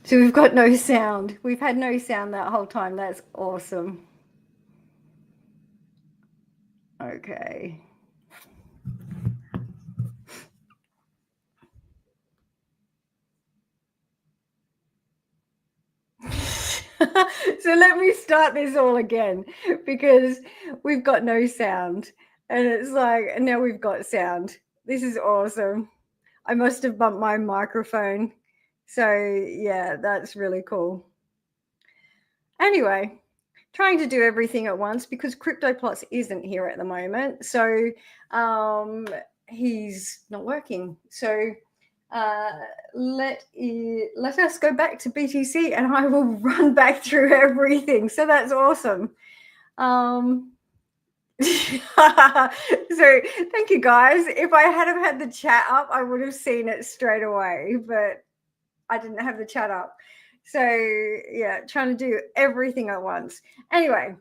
So we've got no sound. We've had no sound that whole time. That's awesome. Okay. So let me start this all again because we've got no sound. And it's like, and now we've got sound. This is awesome. I must have bumped my microphone. So yeah, that's really cool. Anyway, trying to do everything at once because CryptoPlus isn't here at the moment. So he's not working. So let us go back to BTC and I will run back through everything. So that's awesome. So thank you guys. If I hadn't had the chat up, I would have seen it straight away, but I didn't have the chat up. So yeah, trying to do everything at once. Anyway,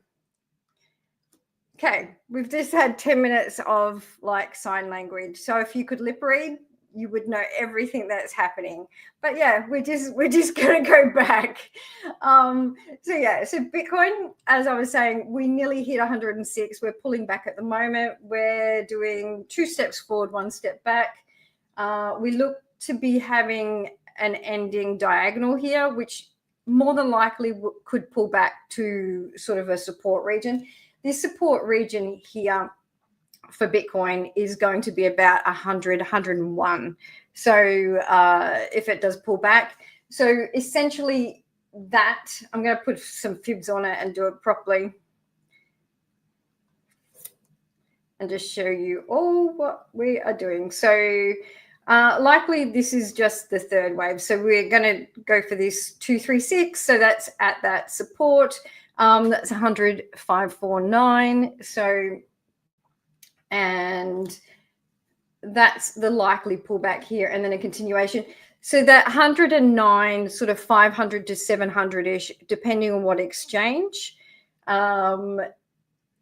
okay, we've just had 10 minutes of like sign language. So if you could lip read, you would know everything that's happening. But yeah, we're just gonna go back. So Bitcoin, as I was saying, we nearly hit 106. We're pulling back at the moment. We're doing 2 steps forward, 1 step back. We look to be having an ending diagonal here, which more than likely could pull back to sort of a support region. This support region here for Bitcoin is going to be about 100, 101. So if it does pull back, so essentially that, I'm going to put some fibs on it and do it properly and just show you all what we are doing. So likely this is just the third wave. So we're going to go for this 236. So that's at that support. That's 100,549. So, and that's the likely pullback here, and then a continuation. So that 109, sort of 500 to 700-ish, depending on what exchange,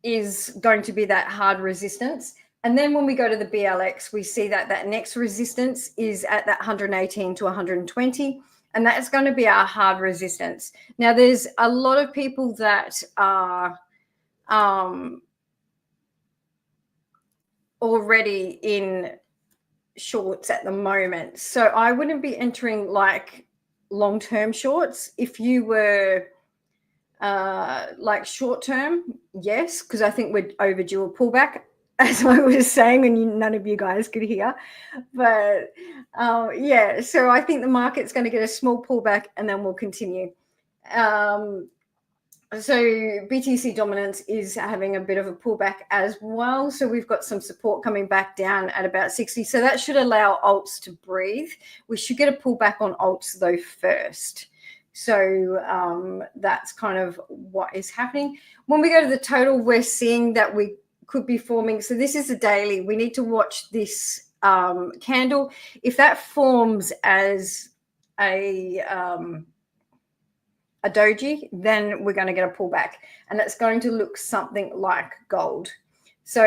is going to be that hard resistance. And then when we go to the BLX, we see that that next resistance is at that 118 to 120. And that's going to be our hard resistance. Now, there's a lot of people that are already in shorts at the moment. So I wouldn't be entering like long-term shorts. If you were like short-term, yes, because I think we're overdue a pullback, as I was saying, and none of you guys could hear. But yeah, so I think the market's going to get a small pullback and then we'll continue. So BTC dominance is having a bit of a pullback as well. So we've got some support coming back down at about 60. So that should allow ALTS to breathe. We should get a pullback on ALTS though first. So that's kind of what is happening. When we go to the total, we're seeing that we could be forming. So this is a daily. We need to watch this candle. If that forms as a doji, then we're going to get a pullback, and that's going to look something like gold. So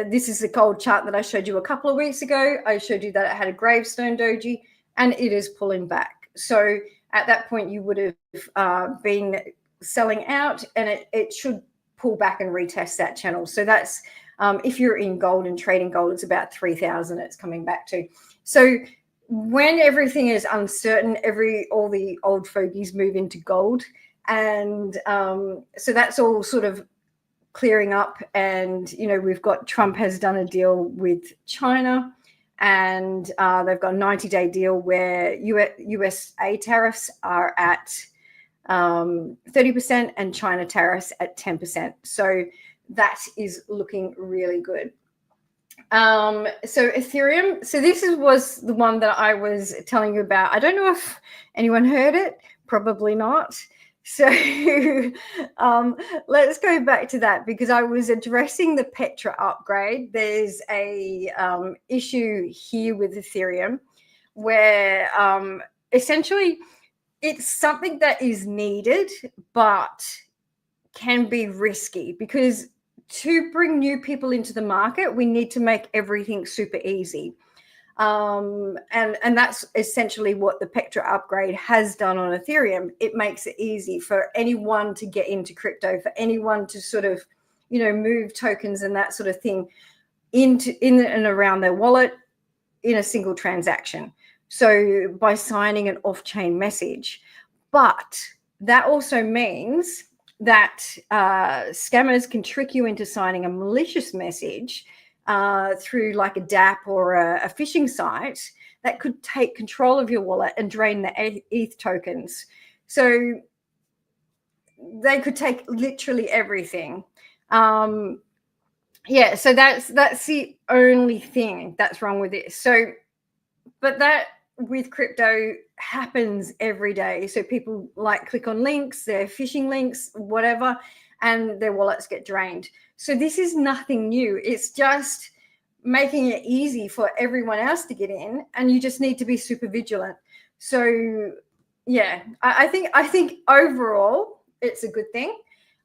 this is the gold chart that I showed you a couple of weeks ago. I showed you that it had a gravestone doji and it is pulling back. So at that point you would have been selling out, and it should pull back and retest that channel. So that's if you're in gold and trading gold, it's about 3,000 it's coming back to. So when everything is uncertain, all the old fogies move into gold. And so that's all sort of clearing up. And, you know, we've got Trump has done a deal with China, and they've got a 90-day deal where USA tariffs are at 30% and China tariffs at 10%. So that is looking really good. So Ethereum, so this was the one that I was telling you about. I don't know if anyone heard it, probably not. So let's go back to that, because I was addressing the Petra upgrade. There's a issue here with Ethereum where essentially it's something that is needed but can be risky, because to bring new people into the market, we need to make everything super easy. And that's essentially what the Petra upgrade has done on Ethereum. It makes it easy for anyone to get into crypto, for anyone to sort of, move tokens and that sort of thing in and around their wallet in a single transaction. So by signing an off-chain message. But that also means that scammers can trick you into signing a malicious message through like a DApp or a phishing site that could take control of your wallet and drain the ETH tokens. So they could take literally everything. Yeah, so that's the only thing that's wrong with this. So, but that with crypto happens every day. So people like click on links, their phishing links, whatever, and their wallets get drained. So this is nothing new. It's just making it easy for everyone else to get in, and you just need to be super vigilant. So yeah, I think overall it's a good thing.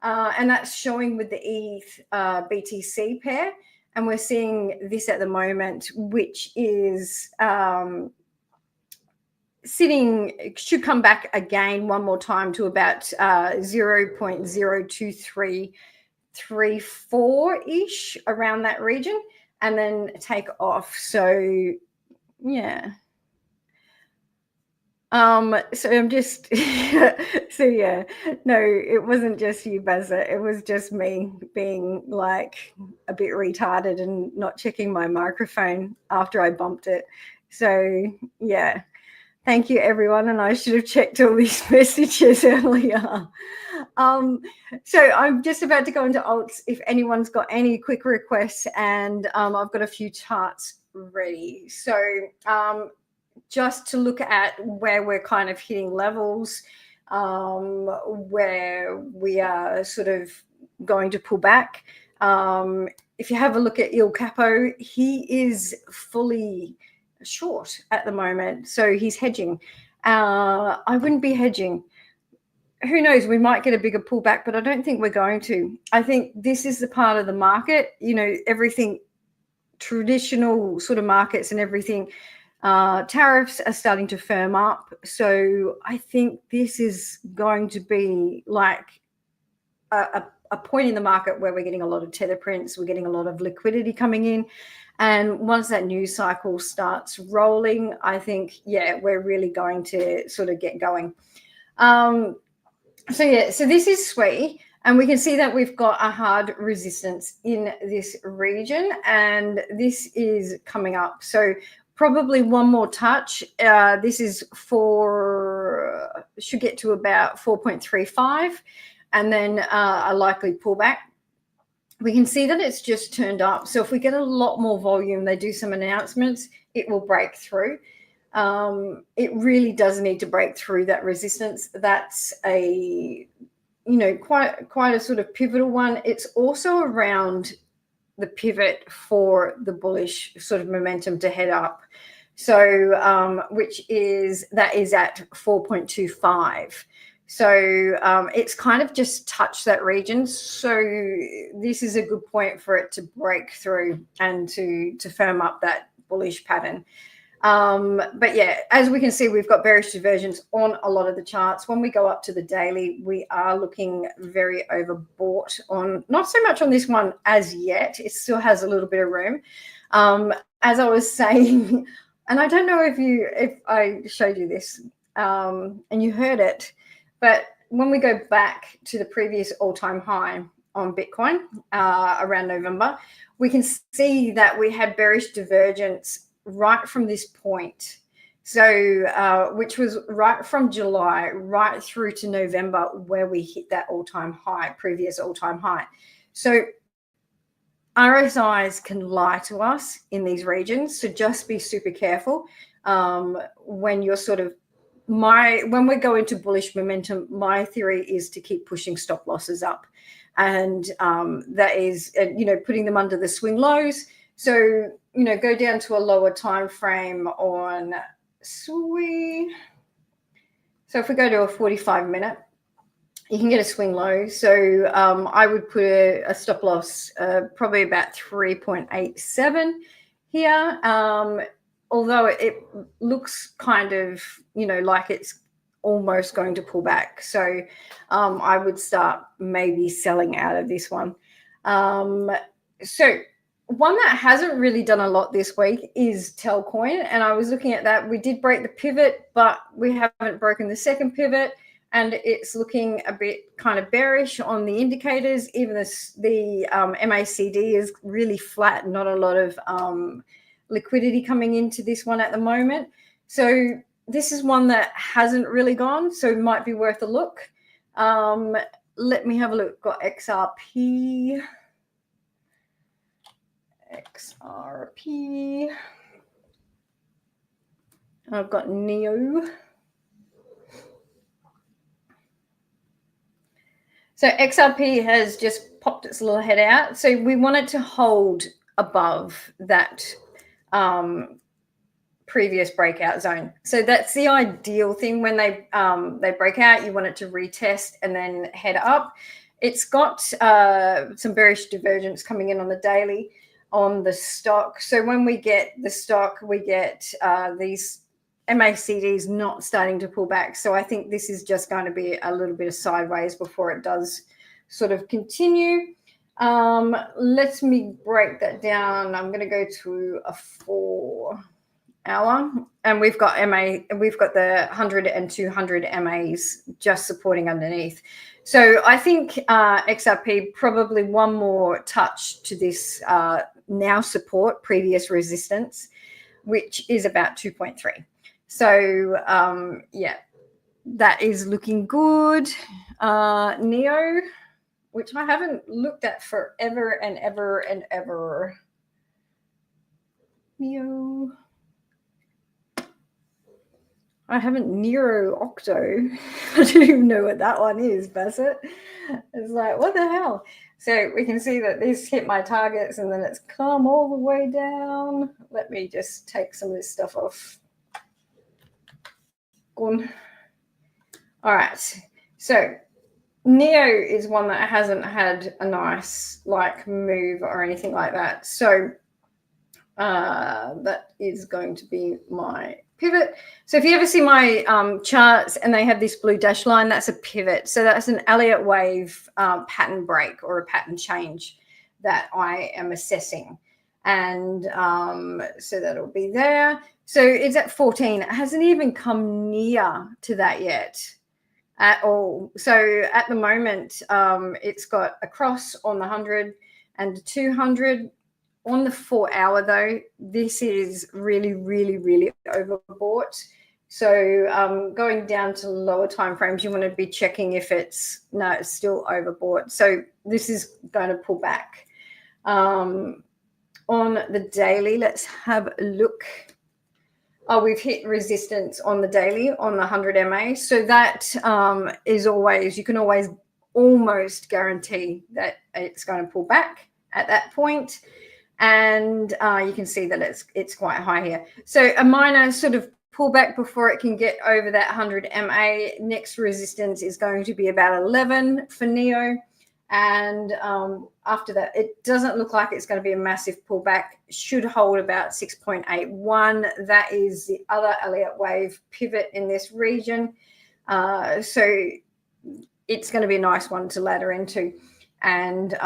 And that's showing with the ETH BTC pair. And we're seeing this at the moment, which is it should come back again one more time to about 0.02334-ish, around that region, and then take off. So yeah. So I'm just so yeah, no, it wasn't just you, Bazza. It was just me being like a bit retarded and not checking my microphone after I bumped it. So yeah, thank you everyone. And I should have checked all these messages earlier. So I'm just about to go into ALTS if anyone's got any quick requests, and I've got a few charts ready. So just to look at where we're kind of hitting levels, where we are sort of going to pull back. If you have a look at Il Capo, he is fully short at the moment, so he's hedging. I wouldn't be hedging. Who knows, we might get a bigger pullback, but I don't think we're going to. I think this is the part of the market, everything, traditional sort of markets and everything, tariffs are starting to firm up. So I think this is going to be like a point in the market where we're getting a lot of tether prints, we're getting a lot of liquidity coming in. And once that news cycle starts rolling, I think, yeah, we're really going to sort of get going. So this is SWE, and we can see that we've got a hard resistance in this region, and this is coming up. So probably one more touch. This is should get to about 4.35, and then a likely pullback. We can see that it's just turned up. So if we get a lot more volume, they do some announcements, it will break through. It really does need to break through that resistance. That's a, quite a sort of pivotal one. It's also around the pivot for the bullish sort of momentum to head up. So, that is at 4.25. So it's kind of just touched that region. So this is a good point for it to break through and to firm up that bullish pattern. But yeah, as we can see, we've got bearish divergence on a lot of the charts. When we go up to the daily, we are looking very overbought on, not so much on this one as yet. It still has a little bit of room. As I was saying, and I don't know if I showed you this and you heard it, but when we go back to the previous all-time high on Bitcoin around November, we can see that we had bearish divergence right from this point. So which was right from July right through to November, where we hit that all-time high, previous all-time high. So RSIs can lie to us in these regions, so just be super careful when you're sort of when we go into bullish momentum. My theory is to keep pushing stop losses up, and that is putting them under the swing lows. So go down to a lower time frame on SWE. So if we go to a 45-minute, you can get a swing low. So I would put a stop loss probably about 3.87 here. although it looks kind of, you know, like it's almost going to pull back. So I would start maybe selling out of this one. So one that hasn't really done a lot this week is Telcoin. And I was looking at that. We did break the pivot, but we haven't broken the second pivot. And it's looking a bit kind of bearish on the indicators. Even the MACD is really flat, not a lot of liquidity coming into this one at the moment. So this is one that hasn't really gone, so it might be worth a look. Let me have a look. Got XRP. I've got NEO. So XRP has just popped its little head out. So we want it to hold above that previous breakout zone. So that's the ideal thing. When they break out, you want it to retest and then head up. It's got some bearish divergence coming in on the daily on the stock. So when we get the stock, we get these MACDs not starting to pull back. So I think this is just going to be a little bit of sideways before it does sort of continue. Let me break that down. I'm going to go to a 4 hour, and we've got the 100 and 200 MAs just supporting underneath. So I think XRP probably one more touch to this now support, previous resistance, which is about 2.3. So yeah, that is looking good. NEO, which I haven't looked at forever and ever and ever. NEO. I haven't Nero Octo. I don't even know what that one is, Bassett. It's like, what the hell? So we can see that this hit my targets and then it's come all the way down. Let me just take some of this stuff off. Gone. All right. So NEO is one that hasn't had a nice like move or anything like that. So that is going to be my pivot. So if you ever see my charts and they have this blue dash line, that's a pivot. So that's an Elliott wave pattern break or a pattern change that I am assessing. And so that'll be there. So it's at 14. It hasn't even come near to that yet at all. So at the moment, it's got a cross on the 100 and the 200. On the 4 hour though, this is really, really, really overbought. So going down to lower time frames, you want to be checking if it's still overbought. So this is going to pull back. On the daily, let's have a look. Oh, we've hit resistance on the daily on the 100 MA. So that is always, you can always almost guarantee that it's going to pull back at that point. And you can see that it's quite high here. So a minor sort of pullback before it can get over that 100 MA. Next resistance is going to be about 11 for NEO. And after that, it doesn't look like it's going to be a massive pullback. Should hold about 6.81. That is the other Elliott wave pivot in this region. So it's going to be a nice one to ladder into and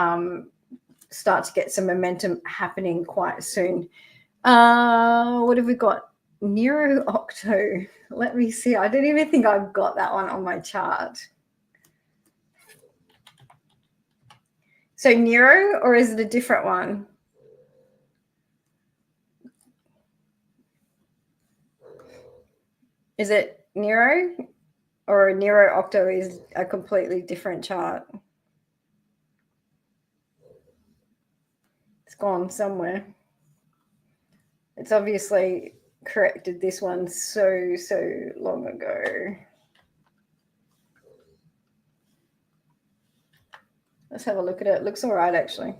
start to get some momentum happening quite soon. What have we got? Nero Octo. Let me see. I don't even think I've got that one on my chart. So Nero, or is it a different one? Is it Nero, or Nero Octo is a completely different chart? It's gone somewhere. It's obviously corrected this one so long ago. Let's have a look at it. It looks all right, actually.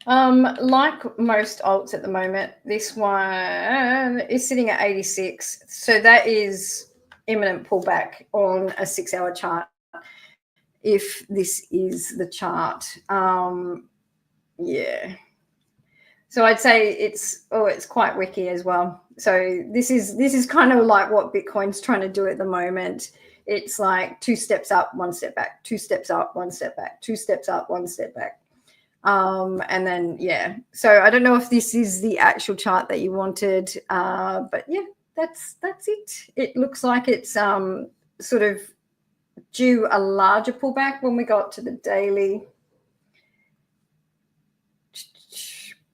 Like most alts at the moment, this one is sitting at 86. So that is imminent pullback on a 6 hour chart. If this is the chart, yeah. So I'd say it's quite wicky as well. So this is kind of like what Bitcoin's trying to do at the moment. It's like 2 steps up, 1 step back, 2 steps up, 1 step back, 2 steps up, 1 step back. And then, yeah. So I don't know if this is the actual chart that you wanted, but yeah, that's it. It looks like it's sort of due a larger pullback when we got to the daily.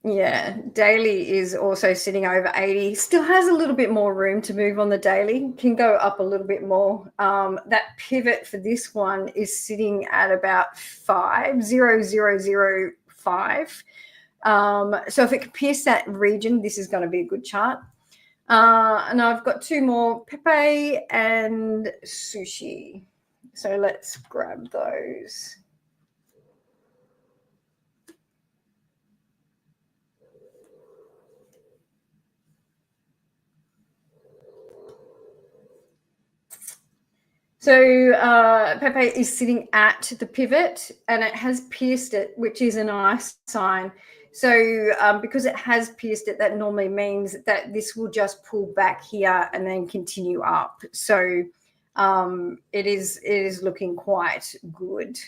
Yeah, daily is also sitting over 80. Still has a little bit more room to move on the daily. Can go up a little bit more. That pivot for this one is sitting at about 5.0005. So if it can pierce that region, this is going to be a good chart. And I've got 2 more, Pepe and Sushi. So let's grab those. So Pepe is sitting at the pivot and it has pierced it, which is a nice sign. So because it has pierced it, that normally means that this will just pull back here and then continue up. So it is looking quite good.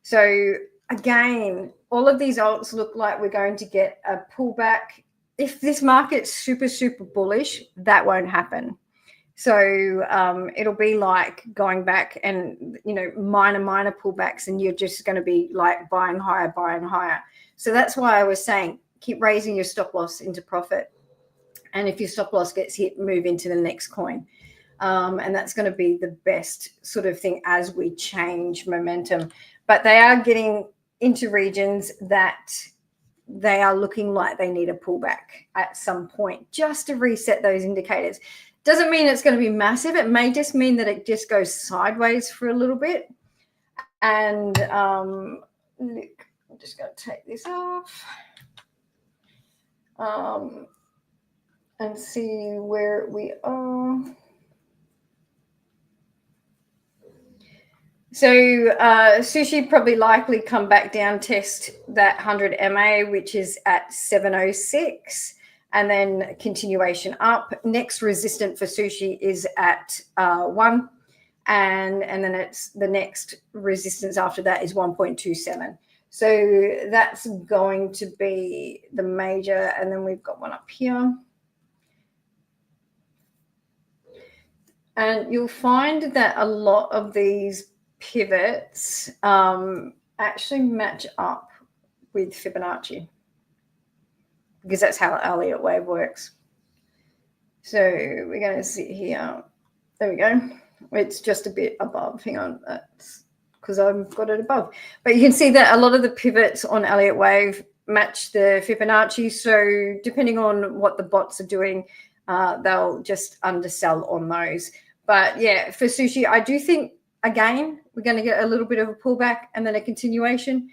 So again, all of these alts look like we're going to get a pullback. If this market's super, super bullish, that won't happen. So it'll be like going back and, minor pullbacks, and you're just going to be like buying higher. So that's why I was saying keep raising your stop loss into profit. And if your stop loss gets hit, move into the next coin. And that's going to be the best sort of thing as we change momentum. But they are getting into regions that they are looking like they need a pullback at some point just to reset those indicators. Doesn't mean it's going to be massive. It may just mean that it just goes sideways for a little bit. And I'm just going to take this off and see where we are. So Sushi probably likely come back down, test that 100 MA, which is at 706. And then continuation up. Next resistant for Sushi is at 1. And then it's the next resistance after that is 1.27. So that's going to be the major. And then we've got one up here. And you'll find that a lot of these pivots actually match up with Fibonacci, because that's how Elliott wave works. So we're going to sit here. There we go. It's just a bit above. Hang on. That's because I've got it above. But you can see that a lot of the pivots on Elliott wave match the Fibonacci. So depending on what the bots are doing, they'll just undersell on those. But yeah, for Sushi, I do think, again, we're going to get a little bit of a pullback and then a continuation.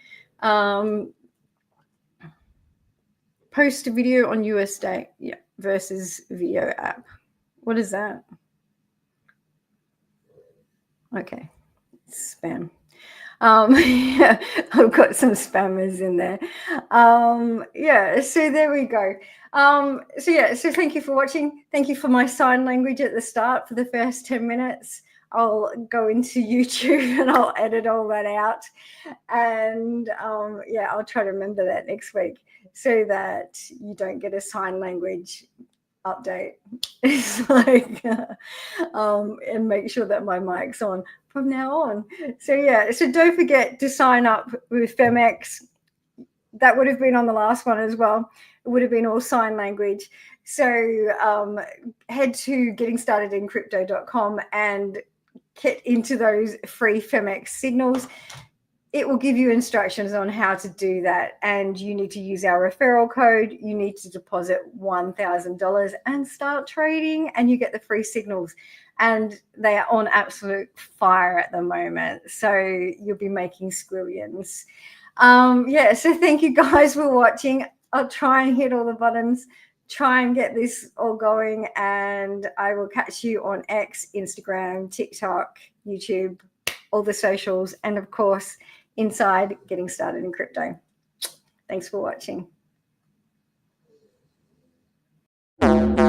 Post a video on US day, yeah, versus video app. What is that? Okay, spam. I've got some spammers in there. Yeah, so there we go. So thank you for watching. Thank you for my sign language at the start for the first 10 minutes. I'll go into YouTube and I'll edit all that out. And yeah, I'll try to remember that next week so that you don't get a sign language update. It's like, and make sure that my mic's on from now on. So yeah, so don't forget to sign up with Femex. That would have been on the last one as well. It would have been all sign language. So head to gettingstartedincrypto.com and get into those free Femex signals. It will give you instructions on how to do that. And you need to use our referral code. You need to deposit $1,000 and start trading, and you get the free signals. And they are on absolute fire at the moment. So you'll be making squillions. Yeah, so thank you guys for watching. I'll try and hit all the buttons, try and get this all going. And I will catch you on X, Instagram, TikTok, YouTube, all the socials, and of course, inside Getting Started in Crypto. Thanks for watching. you.